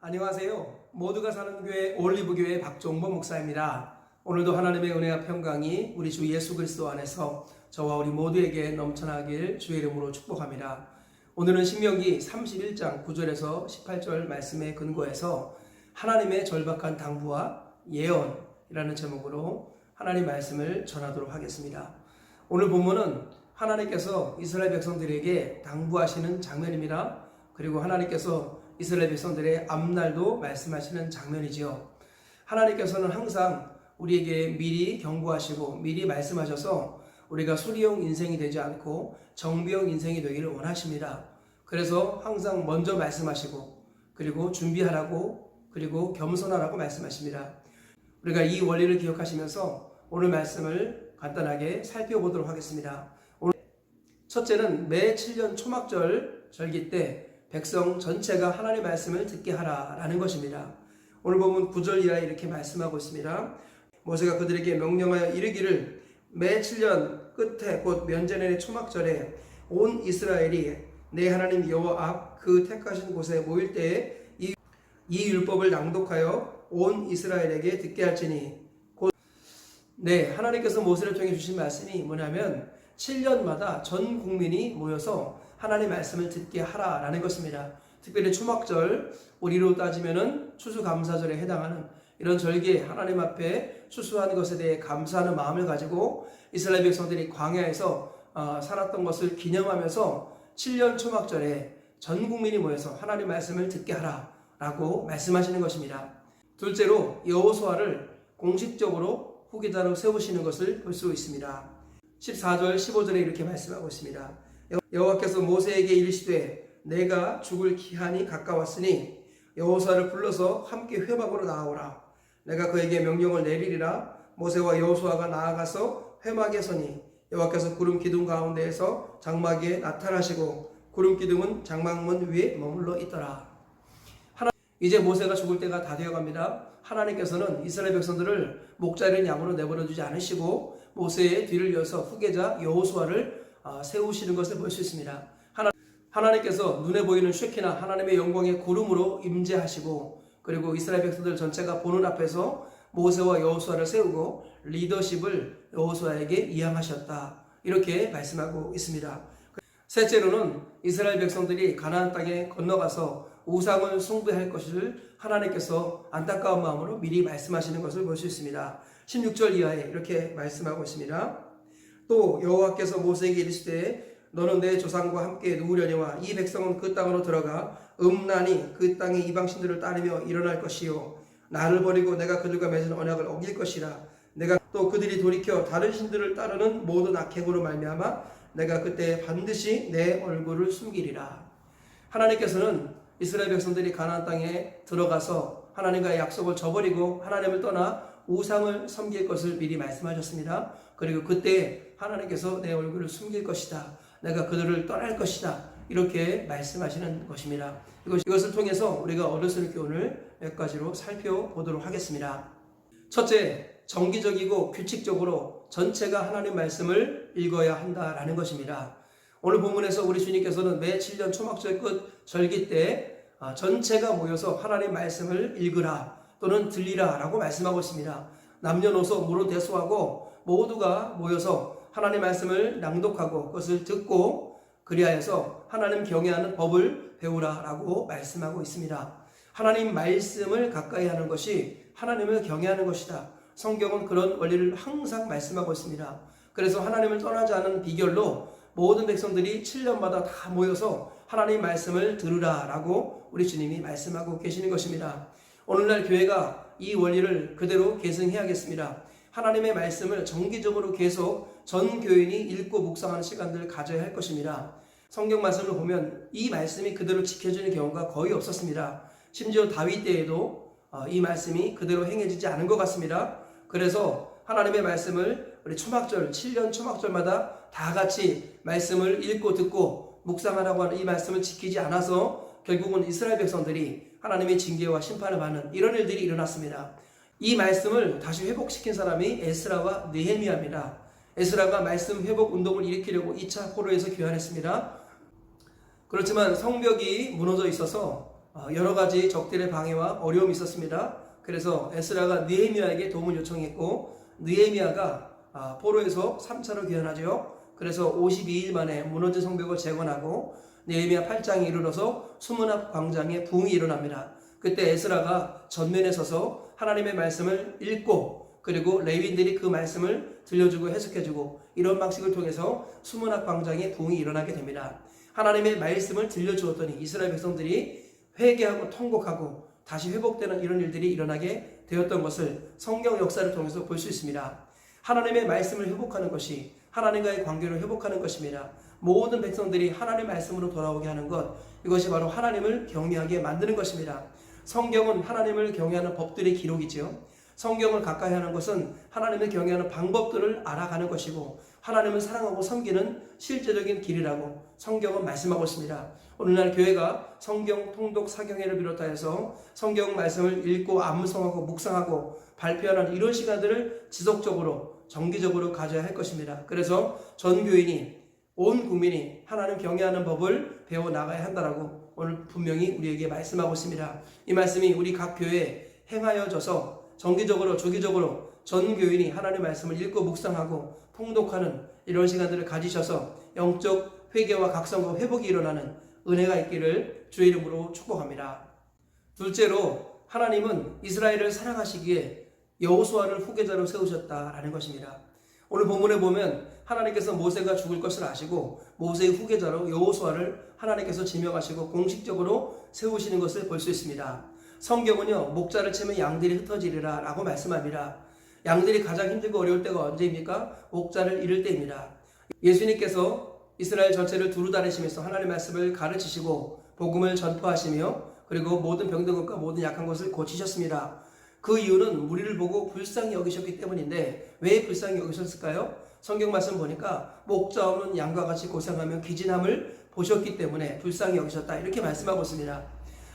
안녕하세요. 모두가 사는 교회 올리브교회 박종범 목사입니다. 오늘도 하나님의 은혜와 평강이 우리 주 예수 그리스도 안에서 저와 우리 모두에게 넘쳐나길 주의 이름으로 축복합니다. 오늘은 신명기 31장 9절에서 18절 말씀에 근거해서 하나님의 절박한 당부와 예언이라는 제목으로 하나님 말씀을 전하도록 하겠습니다. 오늘 본문은 하나님께서 이스라엘 백성들에게 당부하시는 장면입니다. 그리고 하나님께서 이스라엘 백성들의 앞날도 말씀하시는 장면이지요. 하나님께서는 항상 우리에게 미리 경고하시고 미리 말씀하셔서 우리가 수리용 인생이 되지 않고 정비용 인생이 되기를 원하십니다. 그래서 항상 먼저 말씀하시고 그리고 준비하라고 그리고 겸손하라고 말씀하십니다. 우리가 이 원리를 기억하시면서 오늘 말씀을 간단하게 살펴보도록 하겠습니다. 오늘 첫째는 매 7년 초막절 절기 때 백성 전체가 하나님의 말씀을 듣게 하라라는 것입니다. 오늘 보면 9절 이하에 이렇게 말씀하고 있습니다. 모세가 그들에게 명령하여 이르기를 매 7년 끝에 곧 면제년의 초막절에 온 이스라엘이 내 하나님 여호와 앞 그 택하신 곳에 모일 때에 이 율법을 낭독하여 온 이스라엘에게 듣게 할지니 하나님께서 모세를 통해 주신 말씀이 뭐냐면 7년마다 전 국민이 모여서 하나님의 말씀을 듣게 하라라는 것입니다. 특별히 초막절, 우리로 따지면은 추수감사절에 해당하는 이런 절기에 하나님 앞에 추수한 것에 대해 감사하는 마음을 가지고 이스라엘 백성들이 광야에서 살았던 것을 기념하면서 7년 초막절에 전 국민이 모여서 하나님의 말씀을 듣게 하라라고 말씀하시는 것입니다. 둘째로 여호수아를 공식적으로 후계자로 세우시는 것을 볼 수 있습니다. 14절 15절에 이렇게 말씀하고 있습니다. 여호와께서 모세에게 이르시되 내가 죽을 기한이 가까웠으니 여호수아를 불러서 함께 회막으로 나아오라. 내가 그에게 명령을 내리리라. 모세와 여호수아가 나아가서 회막에 서니 여호와께서 구름 기둥 가운데에서 장막에 나타나시고 구름 기둥은 장막문 위에 머물러 있더라. 이제 모세가 죽을 때가 다 되어갑니다. 하나님께서는 이스라엘 백성들을 목자른 양으로 내버려 두지 않으시고 모세의 뒤를 이어서 후계자 여호수아를 세우시는 것을 볼 수 있습니다. 하나님께서 눈에 보이는 쉐키나 하나님의 영광의 구름으로 임재하시고 그리고 이스라엘 백성들 전체가 보는 앞에서 모세와 여호수아를 세우고 리더십을 여호수아에게 이양하셨다. 이렇게 말씀하고 있습니다. 셋째로는 이스라엘 백성들이 가나안 땅에 건너가서 우상을 숭배할 것을 하나님께서 안타까운 마음으로 미리 말씀하시는 것을 볼 수 있습니다. 16절 이하에 이렇게 말씀하고 있습니다. 또 여호와께서 모세에게 이르시되 너는 내 조상과 함께 누우려니와 이 백성은 그 땅으로 들어가 음란히 그 땅의 이방신들을 따르며 일어날 것이요 나를 버리고 내가 그들과 맺은 언약을 어길 것이라. 내가 또 그들이 돌이켜 다른 신들을 따르는 모든 악행으로 말미암아 내가 그때 반드시 내 얼굴을 숨기리라. 하나님께서는 이스라엘 백성들이 가나안 땅에 들어가서 하나님과의 약속을 저버리고 하나님을 떠나 우상을 섬길 것을 미리 말씀하셨습니다. 그리고 그때 하나님께서 내 얼굴을 숨길 것이다. 내가 그들을 떠날 것이다. 이렇게 말씀하시는 것입니다. 이것을 통해서 우리가 얻을 수 있는 교훈을 몇 가지로 살펴보도록 하겠습니다. 첫째, 정기적이고 규칙적으로 전체가 하나님 말씀을 읽어야 한다라는 것입니다. 오늘 본문에서 우리 주님께서는 매 7년 초막절 끝 절기 때 전체가 모여서 하나님 말씀을 읽으라 또는 들리라 라고 말씀하고 있습니다. 남녀노소 무로 대소하고 모두가 모여서 하나님 말씀을 낭독하고 그것을 듣고 그리하여서 하나님 경외하는 법을 배우라 라고 말씀하고 있습니다. 하나님 말씀을 가까이 하는 것이 하나님을 경외하는 것이다. 성경은 그런 원리를 항상 말씀하고 있습니다. 그래서 하나님을 떠나지 않은 비결로 모든 백성들이 7년마다 다 모여서 하나님 말씀을 들으라 라고 우리 주님이 말씀하고 계시는 것입니다. 오늘날 교회가 이 원리를 그대로 계승해야겠습니다. 하나님의 말씀을 정기적으로 계속 전 교인이 읽고 묵상하는 시간들을 가져야 할 것입니다. 성경 말씀을 보면 이 말씀이 그대로 지켜지는 경우가 거의 없었습니다. 심지어 다윗 때에도 이 말씀이 그대로 행해지지 않은 것 같습니다. 그래서 하나님의 말씀을 우리 초막절 7년 초막절마다 다 같이 말씀을 읽고 듣고 묵상하라고 하는 이 말씀을 지키지 않아서 결국은 이스라엘 백성들이 하나님의 징계와 심판을 받는 이런 일들이 일어났습니다. 이 말씀을 다시 회복시킨 사람이 에스라와 느헤미야입니다. 에스라가 말씀 회복 운동을 일으키려고 2차 포로에서 귀환했습니다. 그렇지만 성벽이 무너져 있어서 여러 가지 적들의 방해와 어려움이 있었습니다. 그래서 에스라가 느헤미야에게 도움을 요청했고 느헤미야가 포로에서 3차로 귀환하죠. 그래서 52일 만에 무너진 성벽을 재건하고 느헤미야 8장에 이르러서 수문앞 광장에 부흥이 일어납니다. 그때 에스라가 전면에 서서 하나님의 말씀을 읽고 그리고 레위인들이 그 말씀을 들려주고 해석해주고 이런 방식을 통해서 수문앞 광장에 부흥이 일어나게 됩니다. 하나님의 말씀을 들려주었더니 이스라엘 백성들이 회개하고 통곡하고 다시 회복되는 이런 일들이 일어나게 되었던 것을 성경 역사를 통해서 볼 수 있습니다. 하나님의 말씀을 회복하는 것이 하나님과의 관계를 회복하는 것입니다. 모든 백성들이 하나님의 말씀으로 돌아오게 하는 것, 이것이 바로 하나님을 경외하게 만드는 것입니다. 성경은 하나님을 경외하는 법들의 기록이지요. 성경을 가까이 하는 것은 하나님을 경외하는 방법들을 알아가는 것이고 하나님을 사랑하고 섬기는 실제적인 길이라고 성경은 말씀하고 있습니다. 오늘날 교회가 성경 통독 사경회를 비롯하여서 성경 말씀을 읽고 암송하고 묵상하고 발표하는 이런 시간들을 지속적으로 정기적으로 가져야 할 것입니다. 그래서 전 교인이 온 국민이 하나님 경외하는 법을 배워나가야 한다라고 오늘 분명히 우리에게 말씀하고 있습니다. 이 말씀이 우리 각 교회에 행하여져서 정기적으로 주기적으로 전 교인이 하나님의 말씀을 읽고 묵상하고 통독하는 이런 시간들을 가지셔서 영적 회개와 각성과 회복이 일어나는 은혜가 있기를 주의 이름으로 축복합니다. 둘째로 하나님은 이스라엘을 사랑하시기에 여호수아를 후계자로 세우셨다라는 것입니다. 오늘 본문에 보면 하나님께서 모세가 죽을 것을 아시고 모세의 후계자로 여호수아를 하나님께서 지명하시고 공식적으로 세우시는 것을 볼 수 있습니다. 성경은요, 목자를 치면 양들이 흩어지리라 라고 말씀합니다. 양들이 가장 힘들고 어려울 때가 언제입니까? 목자를 잃을 때입니다. 예수님께서 이스라엘 전체를 두루 다니시면서 하나님의 말씀을 가르치시고 복음을 전파하시며 그리고 모든 병든 것과 모든 약한 것을 고치셨습니다. 그 이유는 우리를 보고 불쌍히 여기셨기 때문인데 왜 불쌍히 여기셨을까요? 성경 말씀 보니까 목자 없는 양과 같이 고생하며 기진함을 보셨기 때문에 불쌍히 여기셨다 이렇게 말씀하고 있습니다.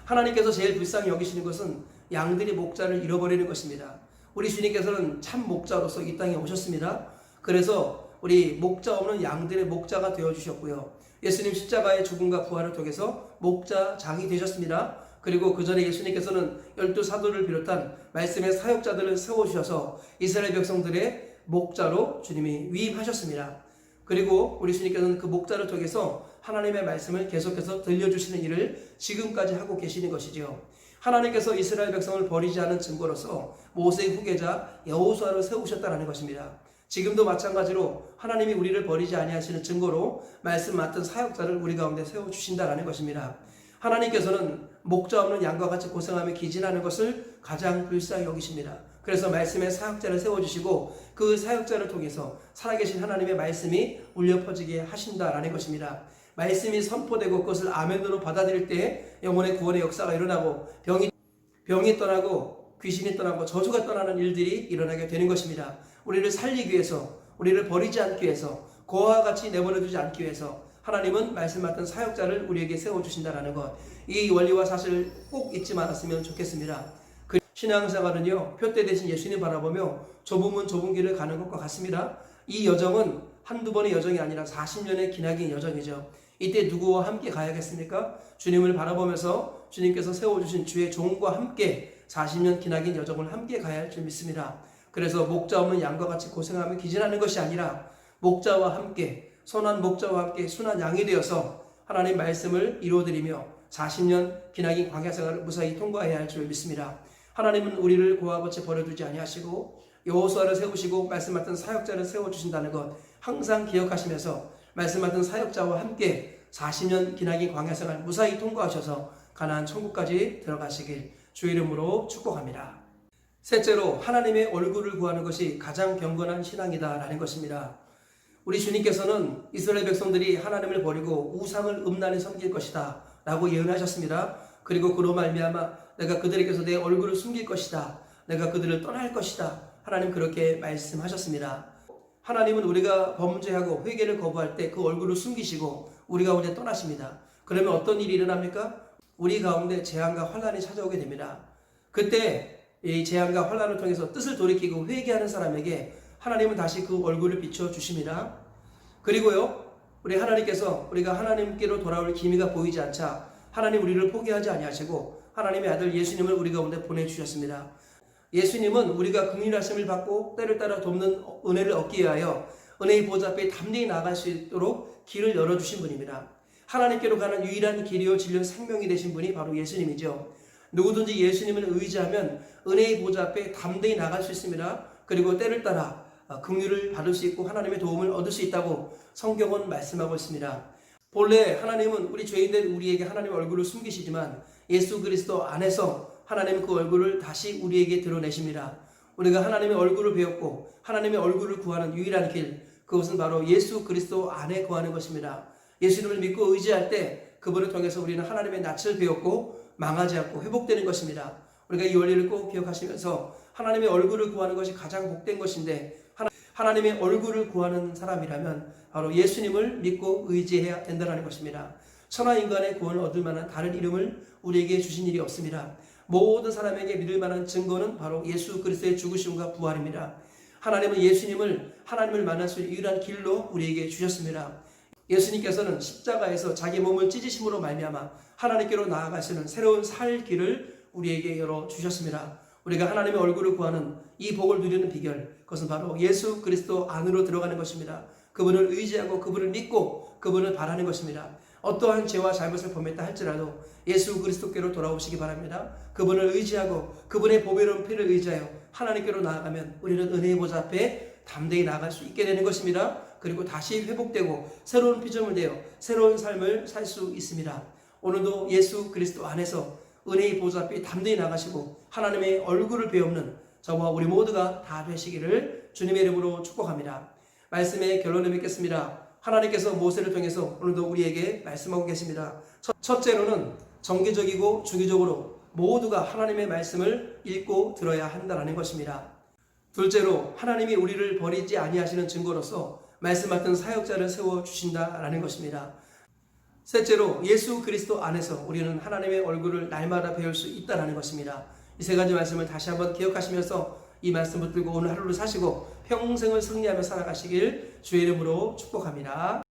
하나님께서 제일 불쌍히 여기시는 것은 양들이 목자를 잃어버리는 것입니다. 우리 주님께서는 참 목자로서 이 땅에 오셨습니다. 그래서 우리 목자 없는 양들의 목자가 되어주셨고요. 예수님 십자가의 죽음과 부활을 통해서 목자장이 되셨습니다. 그리고 그 전에 예수님께서는 12사도를 비롯한 말씀의 사역자들을 세워주셔서 이스라엘 백성들의 목자로 주님이 위임하셨습니다. 그리고 우리 주님께서는 그 목자를 통해서 하나님의 말씀을 계속해서 들려주시는 일을 지금까지 하고 계시는 것이죠. 하나님께서 이스라엘 백성을 버리지 않은 증거로서 모세의 후계자 여호수아를 세우셨다는 것입니다. 지금도 마찬가지로 하나님이 우리를 버리지 아니하시는 증거로 말씀 맡은 사역자를 우리 가운데 세워주신다는 것입니다. 하나님께서는 목자 없는 양과 같이 고생하며 기진하는 것을 가장 불쌍히 여기십니다. 그래서 말씀의 사역자를 세워주시고 그 사역자를 통해서 살아계신 하나님의 말씀이 울려 퍼지게 하신다라는 것입니다. 말씀이 선포되고 그것을 아멘으로 받아들일 때 영혼의 구원의 역사가 일어나고 병이 떠나고 귀신이 떠나고 저주가 떠나는 일들이 일어나게 되는 것입니다. 우리를 살리기 위해서, 우리를 버리지 않기 위해서, 고아와 같이 내버려두지 않기 위해서 하나님은 말씀 맡은 사역자를 우리에게 세워주신다는 것, 이 원리와 사실을 꼭 잊지 말았으면 좋겠습니다. 그 신앙생활은요, 표대 대신 예수님 바라보며 좁은 문 좁은 길을 가는 것과 같습니다. 이 여정은 한두 번의 여정이 아니라 40년의 기나긴 여정이죠. 이때 누구와 함께 가야겠습니까? 주님을 바라보면서 주님께서 세워주신 주의 종과 함께 40년 기나긴 여정을 함께 가야 할 줄 믿습니다. 그래서 목자 없는 양과 같이 고생하며 기진하는 것이 아니라 목자와 함께, 선한 목자와 함께 순한 양이 되어서 하나님 말씀을 이루어드리며 40년 기나긴 광야 생활을 무사히 통과해야 할 줄 믿습니다. 하나님은 우리를 고아와 같이 버려두지 아니하시고 여호수아를 세우시고 말씀 맡은 사역자를 세워주신다는 것 항상 기억하시면서 말씀 맡은 사역자와 함께 40년 기나긴 광야 생활 무사히 통과하셔서 가나안 천국까지 들어가시길 주의 이름으로 축복합니다. 셋째로 하나님의 얼굴을 구하는 것이 가장 경건한 신앙이다라는 것입니다. 우리 주님께서는 이스라엘 백성들이 하나님을 버리고 우상을 음란히 섬길 것이다 라고 예언하셨습니다. 그리고 그로 말미암아 내가 그들에게서 내 얼굴을 숨길 것이다, 내가 그들을 떠날 것이다, 하나님 그렇게 말씀하셨습니다. 하나님은 우리가 범죄하고 회개를 거부할 때 그 얼굴을 숨기시고 우리 가운데 떠나십니다. 그러면 어떤 일이 일어납니까? 우리 가운데 재앙과 환난이 찾아오게 됩니다. 그때 이 재앙과 환난을 통해서 뜻을 돌이키고 회개하는 사람에게 하나님은 다시 그 얼굴을 비춰 주십니다. 그리고요, 우리 하나님께서 우리가 하나님께로 돌아올 기미가 보이지 않자 하나님 우리를 포기하지 아니하시고 하나님의 아들 예수님을 우리 가운데 보내주셨습니다. 예수님은 우리가 긍휼하심을 받고 때를 따라 돕는 은혜를 얻기 위하여 은혜의 보좌 앞에 담대히 나아갈 수 있도록 길을 열어주신 분입니다. 하나님께로 가는 유일한 길이요 진리요 생명이 되신 분이 바로 예수님이죠. 누구든지 예수님을 의지하면 은혜의 보좌 앞에 담대히 나갈 수 있습니다. 그리고 때를 따라 긍휼을 받을 수 있고 하나님의 도움을 얻을 수 있다고 성경은 말씀하고 있습니다. 본래 하나님은 우리 죄인된 우리에게 하나님의 얼굴을 숨기시지만 예수 그리스도 안에서 하나님은 그 얼굴을 다시 우리에게 드러내십니다. 우리가 하나님의 얼굴을 배웠고 하나님의 얼굴을 구하는 유일한 길, 그것은 바로 예수 그리스도 안에 거하는 것입니다. 예수님을 믿고 의지할 때 그분을 통해서 우리는 하나님의 낯을 배웠고 망하지 않고 회복되는 것입니다. 우리가 이 원리를 꼭 기억하시면서 하나님의 얼굴을 구하는 것이 가장 복된 것인데, 하나님의 얼굴을 구하는 사람이라면 바로 예수님을 믿고 의지해야 된다는 것입니다. 천하 인간의 구원을 얻을 만한 다른 이름을 우리에게 주신 일이 없습니다. 모든 사람에게 믿을 만한 증거는 바로 예수 그리스도의 죽으심과 부활입니다. 하나님은 예수님을 하나님을 만날 수 있는 유일한 길로 우리에게 주셨습니다. 예수님께서는 십자가에서 자기 몸을 찢으심으로 말미암아 하나님께로 나아가시는 새로운 살 길을 우리에게 열어주셨습니다. 우리가 하나님의 얼굴을 구하는 이 복을 누리는 비결, 그것은 바로 예수 그리스도 안으로 들어가는 것입니다. 그분을 의지하고 그분을 믿고 그분을 바라는 것입니다. 어떠한 죄와 잘못을 범했다 할지라도 예수 그리스도께로 돌아오시기 바랍니다. 그분을 의지하고 그분의 보배로운 피를 의지하여 하나님께로 나아가면 우리는 은혜의 보좌 앞에 담대히 나아갈 수 있게 되는 것입니다. 그리고 다시 회복되고 새로운 피조물 되어 새로운 삶을 살 수 있습니다. 오늘도 예수 그리스도 안에서 은혜의 보좌 앞에 담대히 나가시고 하나님의 얼굴을 배우는 저와 우리 모두가 다 되시기를 주님의 이름으로 축복합니다. 말씀의 결론을 맺겠습니다. 하나님께서 모세를 통해서 오늘도 우리에게 말씀하고 계십니다. 첫째로는 정기적이고 주기적으로 모두가 하나님의 말씀을 읽고 들어야 한다는 것입니다. 둘째로 하나님이 우리를 버리지 아니하시는 증거로서 말씀 맡은 사역자를 세워주신다라는 것입니다. 셋째로 예수 그리스도 안에서 우리는 하나님의 얼굴을 날마다 배울 수 있다는 것입니다. 이 세 가지 말씀을 다시 한번 기억하시면서 이 말씀 붙들고 오늘 하루를 사시고 평생을 승리하며 살아가시길 주의 이름으로 축복합니다.